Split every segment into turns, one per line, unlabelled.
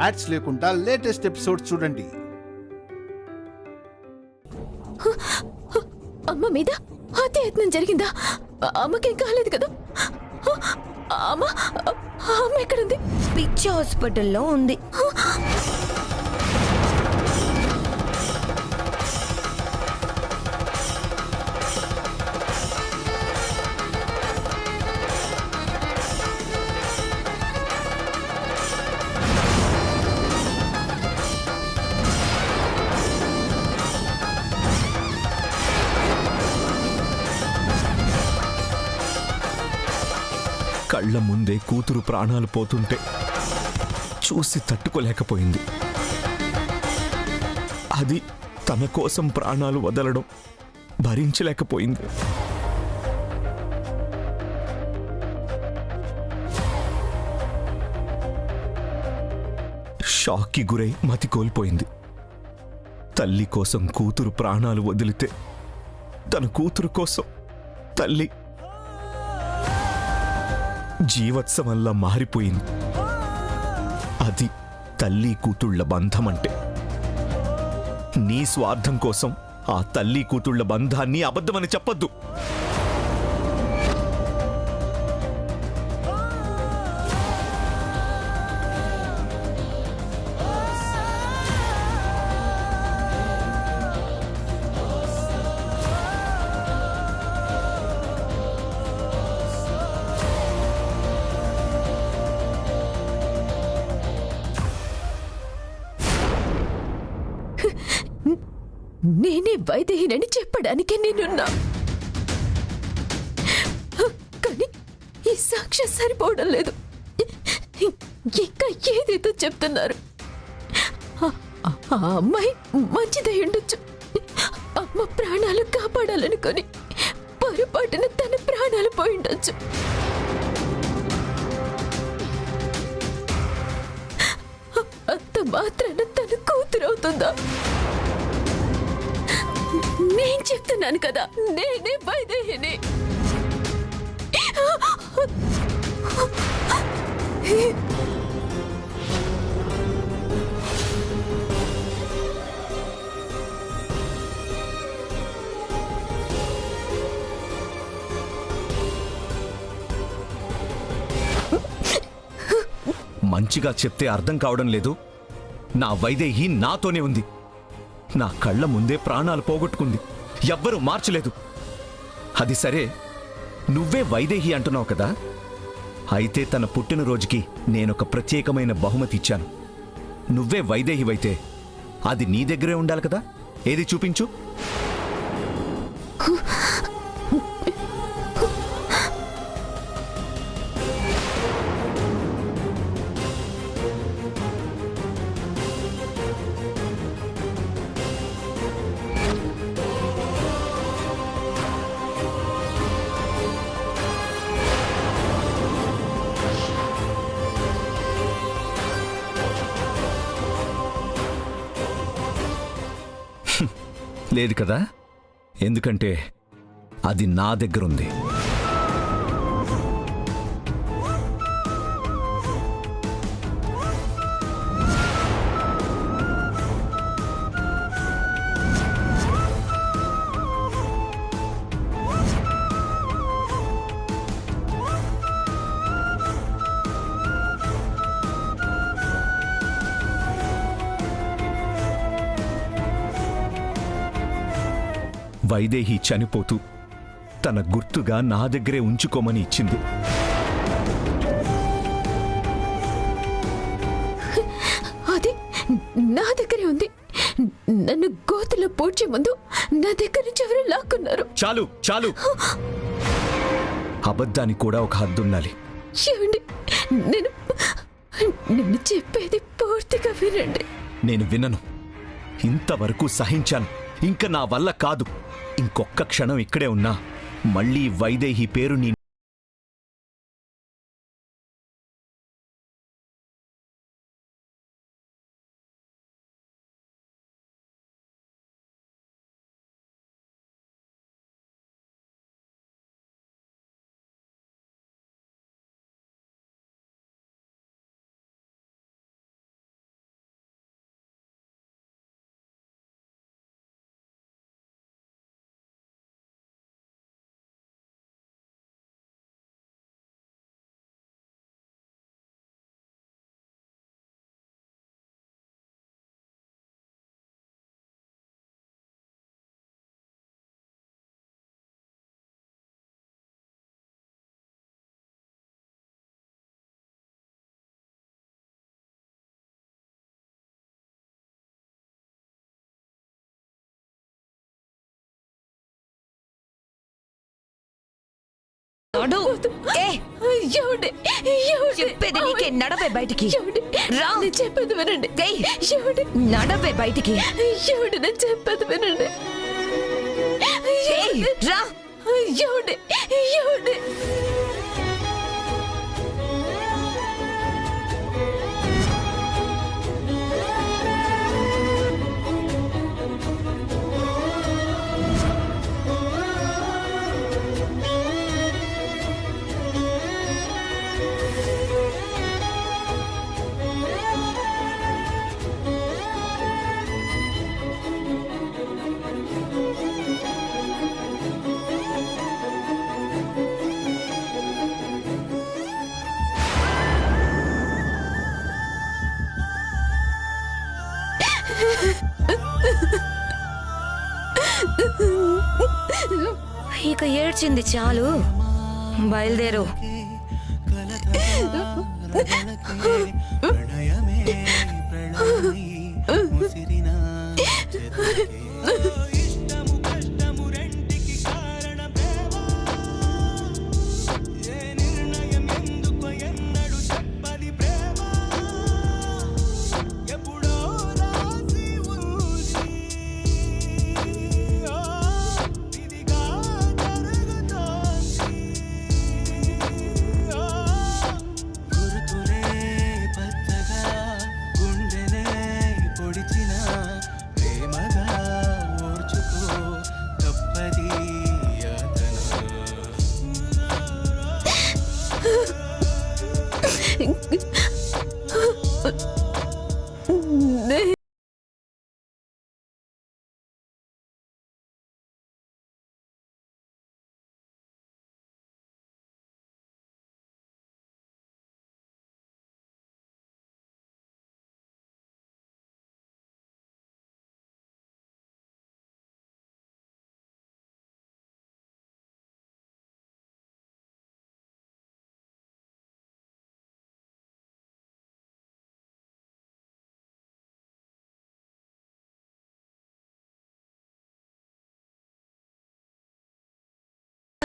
Ads లేకుండా latest episodes చూడండి.
అమ్మ మీద హత్యాయత్నం జరిగిందా? అమ్మకేం కాలేదు కదా? అమ్మ అమ్మ ఎక్కడుంది?
పిచ్చి హాస్పిటల్లో ఉంది.
కళ్ళ ముందే కూతురు ప్రాణాలు పోతుంటే చూసి తట్టుకోలేకపోయింది. అది తన కోసం ప్రాణాలు వదలడం భరించలేకపోయింది. షాక్కి గురై మతి కోల్పోయింది. తల్లి కోసం కూతురు ప్రాణాలు వదిలితే తన కూతురు కోసం తల్లి జీవత్సవంలా మారిపోయింది. అది తల్లి కూతుళ్ల బంధం అంటే. నీ స్వార్థం కోసం ఆ తల్లి కూతుళ్ల బంధాన్ని అబద్ధమని చెప్పొద్దు.
నేనే వైదేహినని చెప్పడానికి నేనున్నా. కానీ ఈ సాక్ష్యం సరిపోవడం లేదు. ఇంకా ఏదేదో చెప్తున్నారు. ఆ అమ్మాయి మంచిదై ఉండొచ్చు. అమ్మ ప్రాణాలు కాపాడాలనుకొని పొరపాటున తన ప్రాణాలు పోయిండొచ్చు. అంత మాత్రాన తన కూతురు అవుతుందా? నేను చెప్తున్నాను కదా, నేనే వైదేహిని.
మంచిగా చెప్తే అర్థం కావడం లేదు. నా వైదేహి నాతోనే ఉంది. నా కళ్ళ ముందే ప్రాణాలు పోగొట్టుకుంది. ఎవ్వరూ మార్చలేదు. అది సరే, నువ్వే వైదేహి అంటున్నావు కదా. అయితే తన పుట్టినరోజుకి నేనొక ప్రత్యేకమైన బహుమతి ఇచ్చాను. నువ్వే వైదేహివైతే అది నీ దగ్గరే ఉండాలి కదా. ఏది చూపించు. లేదు కదా, ఎందుకంటే అది నా దగ్గరుంది. వైదేహి చనిపోతూ తన గుర్తుగా నా దగ్గరే ఉంచుకోమని ఇచ్చింది.
అది నా దగ్గరే ఉంది. నన్ను గోతులో పోడ్చే ముందు నా దగ్గర నుంచి ఎవరు లాక్కున్నారు.
చాలు చాలు. అబద్ధానికి కూడా ఒక హద్దుండాలి.
ఏమండి, నేను చెప్పేది పూర్తిగా వినండి.
నేను వినను. ఇంతవరకు సహించాను. ఇంక నా వల్ల కాదు. ఇంకొక్క క్షణం ఇక్కడే ఉన్నా మళ్ళీ వైదేహి పేరు నీ
నడు. ఏ,
ఏమండి? ఏమండి?
చెప్పేది నీకే. నడవే బయటికి.
ఏమండి?
రా.
నేను చెప్పేది వినండి.
ఏయ్,
ఏమండి?
నడవే బయటికి.
ఏమండి? నేను చెప్పేది వినండి.
ఏయ్, రా.
ఏమండి? ఏమండి?
ఇక ఏడ్చింది చాలు. బయలుదేరు.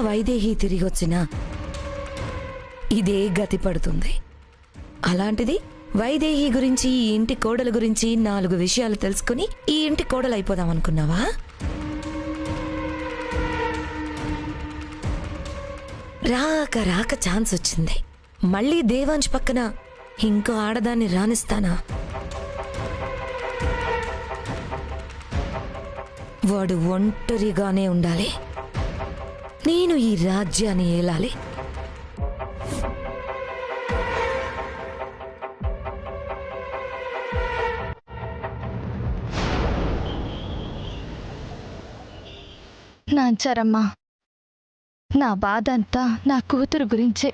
వైదేహి తిరిగొచ్చినా ఇదే గతి పడుతుంది. అలాంటిది వైదేహి గురించి, ఈ ఇంటి కోడల గురించి 4 విషయాలు తెలుసుకుని ఈ ఇంటి కోడలు అయిపోదాం అనుకున్నావా? రాక రాక ఛాన్స్ వచ్చింది. మళ్ళీ దేవాంశ్ పక్కన ఇంకో ఆడదాన్ని రానిస్తానా? వాడు ఒంటరిగానే ఉండాలి. నేను ఈ రాజ్యాన్ని ఏలాలి.
నాంచారమ్మా, నా బాధ అంతా నా కూతురు గురించే.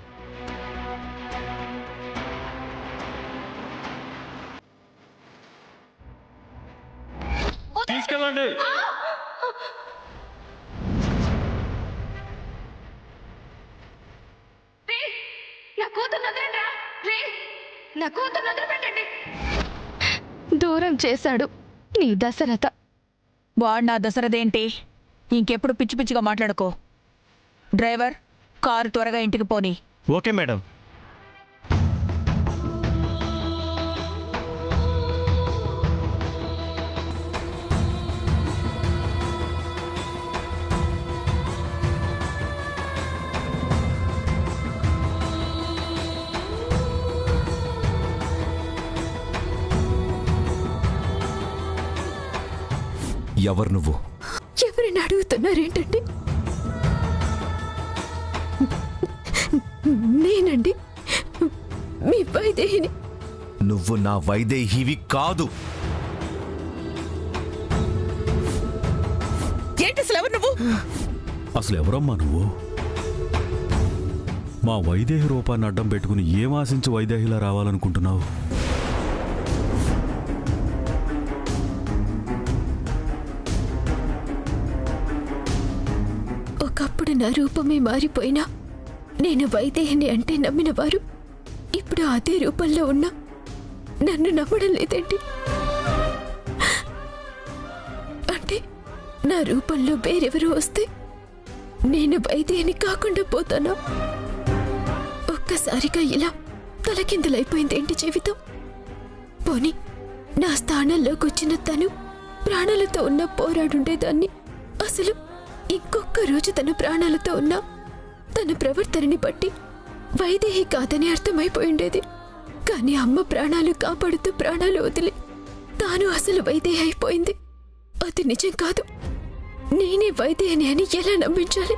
తీసుకెళ్ళండి.
దూరం చేశాడు నీ దశరథ.
వాడు నా దసరదేంటి? ఇంకెప్పుడు పిచ్చి పిచ్చిగా మాట్లాడుకో. డ్రైవర్, కారు త్వరగా ఇంటికి పోని.
Okay madam.
ఎవరు నువ్వు?
ఎవరిని అడుగుతున్నారేంటండి? నేనండి, మీ వైదేహిని.
నువ్వు నా వైదేహివి కాదు.
ఏంటి అసలు ఎవరు నువ్వు?
అసలు ఎవరమ్మా నువ్వు? మా వైదేహి రూపాన్ని అడ్డం పెట్టుకుని ఏం ఆశించి వైదేహిలా రావాలనుకుంటున్నావు?
ఒకప్పుడు నా రూపమే మారిపోయినా నేను వైదేహిని అంటే నమ్మిన వారు ఇప్పుడు అదే రూపంలో ఉన్నా నన్ను నమ్మడం లేదండి. అంటే నా రూపంలో వేరెవరో వస్తే నేను వైదేహిని కాకుండా పోతానా? ఒక్కసారిగా ఇలా తలకిందులైపోయింది ఏంటి జీవితం? పోనీ నా స్థానంలోకి వచ్చిన తను ప్రాణాలతో ఉన్న పోరాడుండేదాన్ని. అసలు ఇంకొక్క రోజు తన ప్రాణాలతో ఉన్న తన ప్రవర్తనని బట్టి వైదేహి కాదని అర్థమైపోయిండేది. కానీ అమ్మ ప్రాణాలు కాపాడుతూ ప్రాణాలు వదిలి తాను అసలు వైదేహి అయిపోయింది. అది నిజం కాదు. నేనే వైదేహిని అని ఎలా నమ్మించాలి?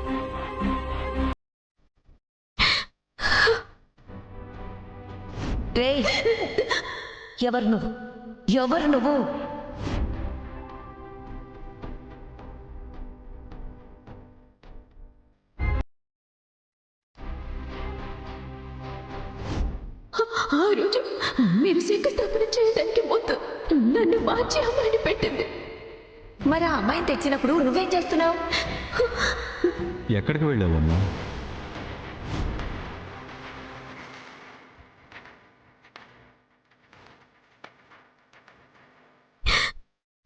రేయ్, ఎవరు నువ్వు? ఎవరు నువ్వు?
ఆ రోజు మీరు శంకుస్థాపన చేయడానికి ముందు నన్ను మార్చి అమ్మాయిని పెట్టింది.
మరి ఆ అమ్మాయిని తెచ్చినప్పుడు నువ్వేం చేస్తున్నావు?
ఎక్కడికి వెళ్ళావమ్మా?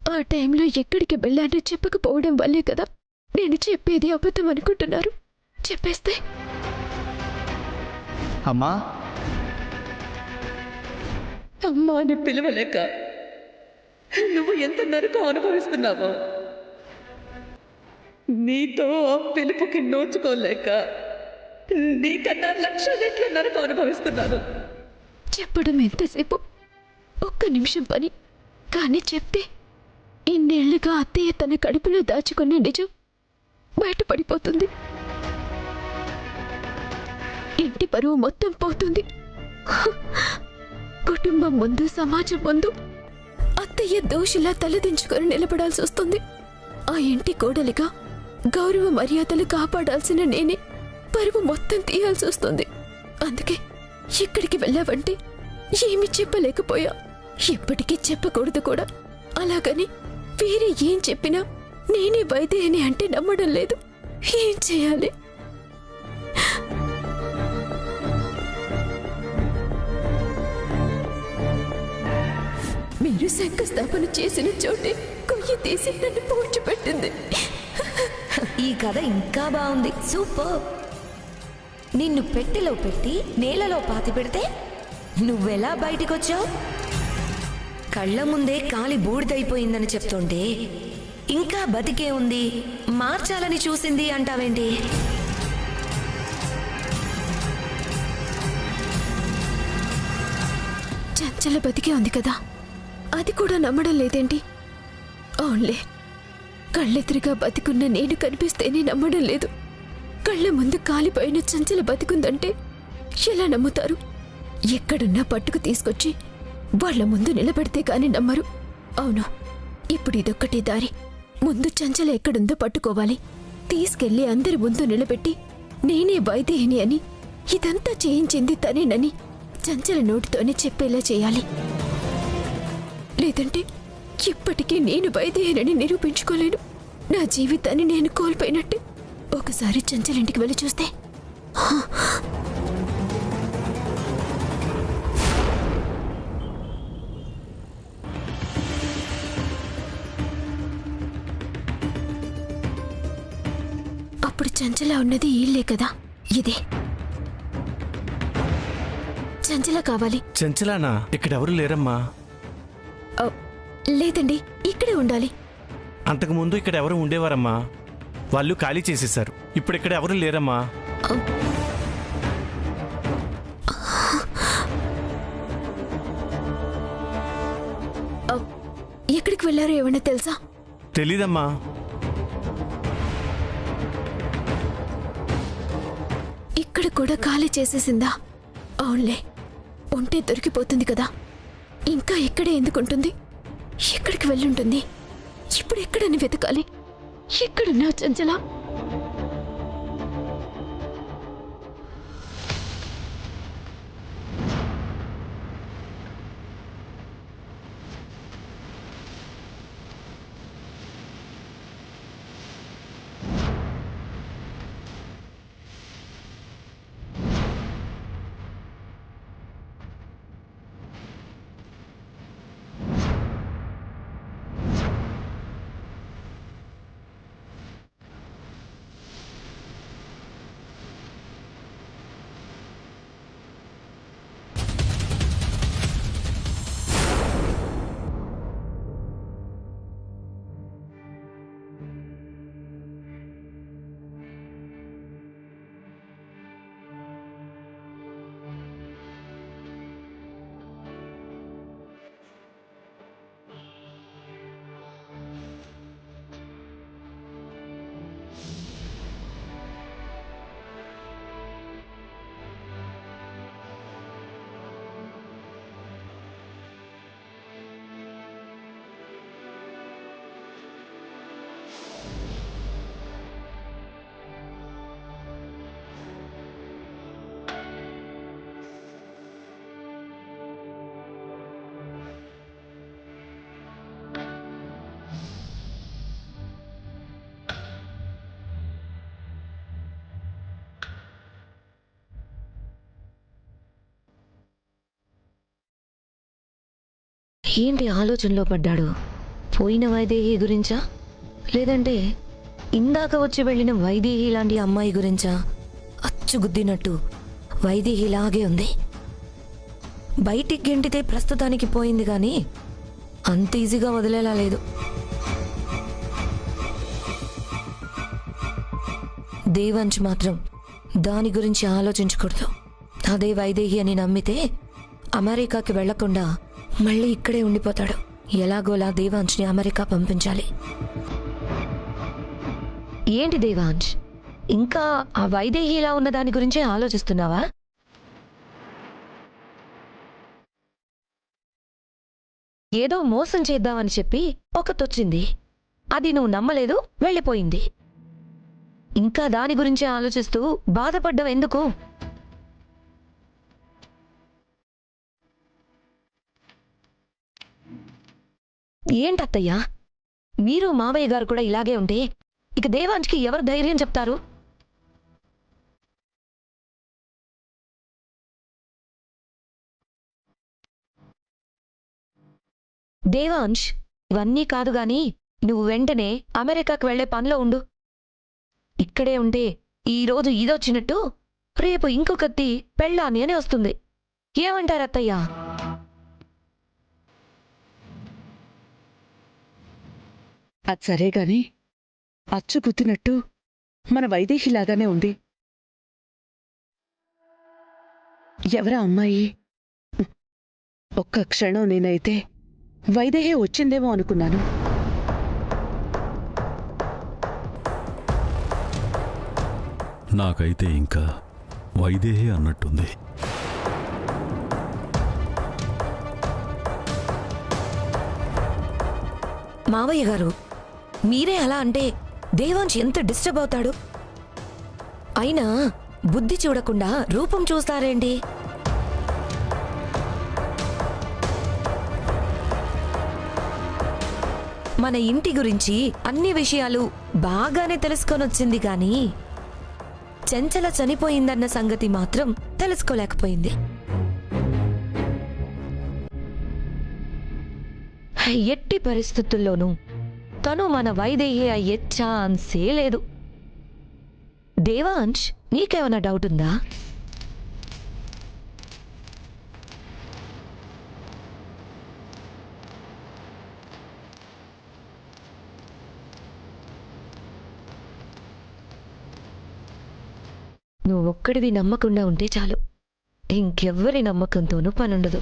ఆ టైంలో ఎక్కడికి వెళ్ళానో చెప్పకపోవడం వల్లే కదా నేను చెప్పేది అబద్ధం అనుకుంటున్నారు. చెప్పేస్తే
అమ్మా
అమ్మా అని పిలవలేక నువ్వు ఎంత నరకం అనుభవిస్తున్నావో, నీతో ఆ పిలుపుకి నోచుకోలేక నీకన్నా 1,00,000 రెట్ల నరకం అనుభవిస్తున్నాను.
చెప్పడం ఎంతసేపు? ఒక్క నిమిషం పని. కానీ చెప్తే ఇన్నేళ్లుగా అత్తయ్య తన కడుపులో దాచుకున్న నిజం బయటపడిపోతుంది. ఇంటి పరువు మొత్తం పోతుంది. కుటుంబం ముందు, సమాజం ముందు అత్తయ్య దోషిలా తలదించుకొని నిలబడాల్సి వస్తుంది. ఆ ఇంటి కోడలిగా గౌరవ మర్యాదలు కాపాడాల్సిన నేనే పరువు మొత్తం తీయాల్సి వస్తుంది. అందుకే ఇక్కడికి వెళ్ళావంటే ఏమి చెప్పలేకపోయా. ఎప్పటికీ చెప్పకూడదు కూడా. అలాగని వేరే ఏం చెప్పినా నేనే వైదేహిని అంటే నమ్మడం లేదు. ఏం చేయాలి? మీరు శంకుస్థాపన చేసిన చోటే కొయ్యి తీసి నన్ను పూడ్చిపెట్టింది.
ఈ కథ ఇంకా బాగుంది. సూపర్. నిన్ను పెట్టెలో పెట్టి నేలలో పాతి పెడితే నువ్వెలా బయటికొచ్చావు? కళ్ళ ముందే కాలి బూడిదైపోయిందని చెప్తుంటే ఇంకా బతికే ఉంది, మార్చాలని చూసింది అంటావేంటి?
చంచల బతికే ఉంది కదా, అది కూడా నమ్మడం లేదేంటి? అవునులే, కళ్ళెదురుగా బతికున్న నేను కనిపిస్తేనే నమ్మడం లేదు. కళ్ళ ముందు కాలిపోయిన చంచల బతికుందంటే ఎలా నమ్ముతారు? ఎక్కడున్నా పట్టుకు తీసుకొచ్చి వాళ్ల ముందు నిలబెడితే కాని నమ్మరు. అవును, ఇప్పుడు ఇదొక్కటే దారి. ముందు చంచల ఎక్కడుందో పట్టుకోవాలి. తీసుకెళ్లి అందరి ముందు నిలబెట్టి నేనే వైదేహిని అని, ఇదంతా చేయించింది తనేనని చంచల నోటితోనే చెప్పేలా చేయాలి. లేదంటే ఇప్పటికీ నేను వైదేహినని నిరూపించుకోలేను. నా జీవితాన్ని నేను కోల్పోయినట్టే. ఒకసారి చంచలింటికి వెళ్ళి చూస్తే అప్పుడు చంచల ఉన్నది ఇల్లే కదా, ఇదే. చంచల కావాలి.
చంచలానా? ఇక్కడెవరు లేరమ్మా.
లేదండి, ఇక్కడే ఉండాలి.
అంతకుముందు ఇక్కడ ఎవరు ఉండేవారమ్మా, వాళ్ళు ఖాళీ చేసేశారు. ఇప్పుడు ఇక్కడ ఎవరు లేరమ్మా.
ఎక్కడికి వెళ్ళారో ఏమన్నా తెలుసా?
తెలీదమ్మా.
ఇక్కడ కూడా ఖాళీ చేసేసిందా? అవునులే, ఉంటే దొరికిపోతుంది కదా. ఇంకా ఇక్కడే ఎందుకుంటుంది? ఎక్కడికి వెళ్ళుంటుంది? ఇప్పుడు ఎక్కడని వెతకాలి? ఎక్కడున్నా చంచల?
ఏంటి ఆలోచనలో పడ్డాడు? పోయిన వైదేహి గురించా, లేదంటే ఇందాక వచ్చి వెళ్ళిన వైదేహి లాంటి అమ్మాయి గురించా? అచ్చుగుద్దినట్టు వైదేహిలాగే ఉంది. బయటికి గెంటితే ప్రస్తుతానికి పోయింది, కానీ అంత ఈజీగా వదిలేలా లేదు. దేవాంశ్ మాత్రం దాని గురించి ఆలోచించకూడదు. అదే వైదేహి అని నమ్మితే అమెరికాకి వెళ్లకుండా మళ్ళీ ఇక్కడే ఉండిపోతాడు. ఎలాగోలా దేవాంశ్ని అమెరికా పంపించాలి. ఏంటి దేవాంశ్, ఇంకా ఆ వైదేహిలా ఉన్న దాని గురించే ఆలోచిస్తున్నావా? ఏదో మోసం చేద్దామని చెప్పి ఒకటొచ్చింది, అది నువ్వు నమ్మలేదు, వెళ్ళిపోయింది. ఇంకా దాని గురించి ఆలోచిస్తూ బాధపడ్డం ఎందుకు? ఏంటత్తయ్యా, మీరు మావయ్య గారు కూడా ఇలాగే ఉంటే ఇక దేవాంశ్కి ఎవరు ధైర్యం చెప్తారు? దేవాంశ్, ఇవన్నీ కాదు గాని నువ్వు వెంటనే అమెరికాకు వెళ్లే పనిలో ఉండు. ఇక్కడే ఉంటే ఈరోజు ఇదొచ్చినట్టు రేపు ఇంకొకటి పెళ్ళాని అని వస్తుంది. ఏమంటారు అత్తయ్యా?
అది సరే గాని అచ్చు గుద్దినట్టు మన వైదేహిలాగానే ఉంది. ఎవరా అమ్మాయి? ఒక్క క్షణం నేనైతే వైదేహి వచ్చిందేమో అనుకున్నాను.
నాకైతే ఇంకా వైదేహి అన్నట్టుంది.
మావయ్య గారు, మీరే అలా అంటే దేవాంశ్ ఎంత డిస్టర్బ్ అవుతాడు? అయినా బుద్ధి చూడకుండా రూపం చూస్తారేంటి? మన ఇంటి గురించి అన్ని విషయాలు బాగానే తెలుసుకొనొచ్చింది, కానీ చెంచల చనిపోయిందన్న సంగతి మాత్రం తెలుసుకోలేకపోయింది. ఎట్టి పరిస్థితుల్లోనూ తను మన వైదేహి అయ్యే ఛాన్సే లేదు. దేవాంశ్, నీకేమైనా డౌట్ ఉందా? నువ్వొక్కడివి నమ్మకుండా ఉంటే చాలు, ఇంకెవ్వరి నమ్మకంతోనూ పనుండదు.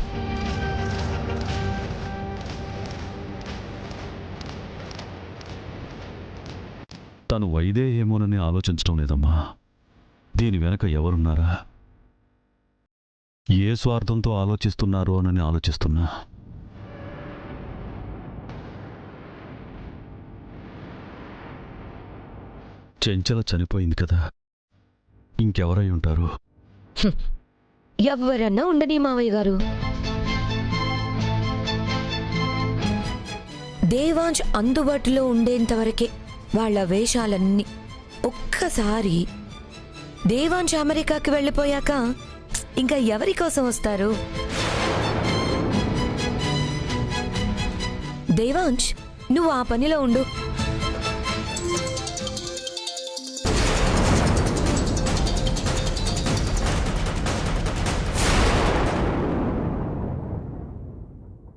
తను వైదేహి ఏమోనని ఆలోచించడం లేదమ్మా. దీని వెనక ఎవరున్నారా, ఏ స్వార్థంతో ఆలోచిస్తున్నారు అని ఆలోచిస్తున్నా. చెంచల చనిపోయింది కదా, ఇంకెవరై ఉంటారు?
ఎవరన్నా ఉండని మావయ్య గారు, దేవాంశ్ అందుబాటులో ఉండేంతవరకే వాళ్ళ వేషాలన్నీ. ఒక్కసారి దేవాంశ్ అమెరికాకి వెళ్ళిపోయాక ఇంకా ఎవరి కోసం వస్తారు? దేవాంశ్, నువ్వు ఆ పనిలో ఉండు.